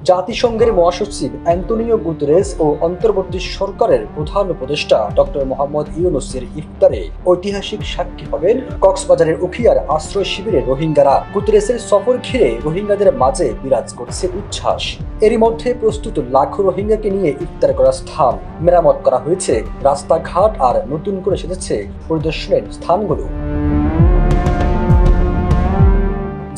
জাতিসংঘের মহাসচিব Antonio Guterres ও অন্তর্বর্তী সরকারের প্রধান উপদেষ্টা ডক্টর মোহাম্মদ ইউনূসের ইফতারে ঐতিহাসিক সাক্ষী হবেন কক্সবাজারের উখিয়ার আশ্রয় শিবিরে রোহিঙ্গারা। গুতেরেসের সফর ঘিরে রোহিঙ্গাদের মাঝে বিরাজ করছে উচ্ছ্বাস। এরই মধ্যে প্রস্তুত লাখো রোহিঙ্গাকে নিয়ে ইফতার করার স্থান মেরামত করা হয়েছে, রাস্তাঘাট আর নতুন করে সেজেছে পরিদর্শনের স্থানগুলো।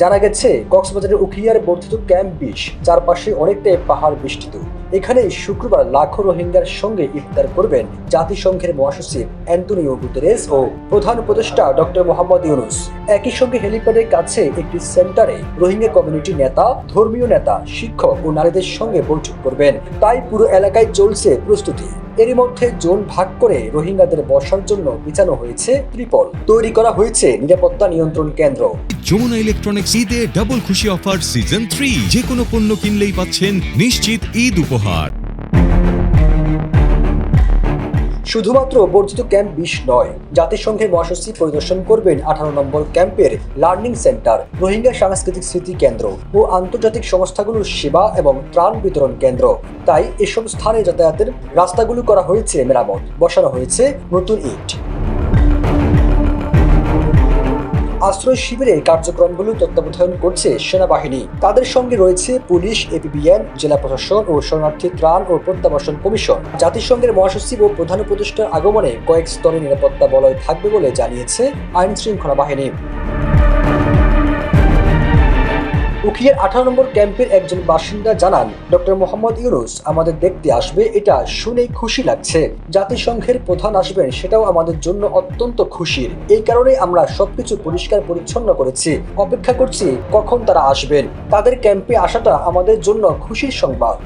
জানা গেছে কক্সবাজারের উখিয়ার বর্ধিত ক্যাম্প 20 চারপাশে অনেকটাই পাহাড় বেষ্টিত। এখানে শুক্রবার লাখো রোহিঙ্গার সঙ্গে ইফতার করবেন জাতিসংঘের মহাসচিব অ্যান্তোনিও গুতেরেস ও প্রধান উপদেষ্টা ডক্টর মোহাম্মদ ইউনূস। একই সঙ্গে হেলিপ্যাডের কাছে একটি সেন্টারে রোহিঙ্গা কমিউনিটি নেতা, ধর্মীয় নেতা, শিক্ষক ও নারীদের সঙ্গে বৈঠক করবেন। তাই পুরো এলাকায় চলছে প্রস্তুতি। এরই মধ্যে জোন ভাগ করে রোহিঙ্গাদের বসার জন্য বিছানো হয়েছে ত্রিপল, তৈরি করা হয়েছে নিরাপত্তা নিয়ন্ত্রণ কেন্দ্র। যমুনা ইলেকট্রনিক্স ঈদে ডাবল খুশি অফার সিজন 3, যে কোনো পণ্য কিনলেই পাচ্ছেন নিশ্চিত ঈদ উপহার। শুধুমাত্র বর্ধিত ক্যাম্প 20 নয়, জাতিসংঘের মহাসচিব পরিদর্শন করবেন 18 নম্বর ক্যাম্পের লার্নিং সেন্টার, রোহিঙ্গা সাংস্কৃতিক স্মৃতি কেন্দ্র ও আন্তর্জাতিক সংস্থাগুলোর সেবা এবং ত্রাণ বিতরণ কেন্দ্র। তাই এসব স্থানে যাতায়াতের রাস্তাগুলো করা হয়েছে মেরামত, বসানো হয়েছে নতুন ইট। আশ্রয় শিবিরে কার্যক্রমগুলো তত্ত্বাবধান করছে সেনাবাহিনী। তাদের সঙ্গে রয়েছে পুলিশ, এপিবিএন, জেলা প্রশাসন ও শরণার্থী ত্রাণ ও প্রত্যাবাসন কমিশন। জাতিসংঘের মহাসচিব ও প্রধান উপদেষ্টার আগমনে কয়েক স্তরে নিরাপত্তা বলয় থাকবে বলে জানিয়েছে আইন শৃঙ্খলা বাহিনী। উখিয়ার 18 নম্বর ক্যাম্পের একজন বাসিন্দা জানান, ডক্টর মোহাম্মদ ইউনূস আমাদের দেখতে আসবে, এটা শুনে খুশি লাগছে। জাতিসংঘের প্রধান আসবেন, সেটাও আমাদের জন্য অত্যন্ত খুশির। এই কারণে আমরা সবকিছু পরিষ্কার পরিচ্ছন্ন করেছি, অপেক্ষা করছি কখন তারা আসবেন। তাদের ক্যাম্পে আসাটা আমাদের জন্য খুশির সংবাদ।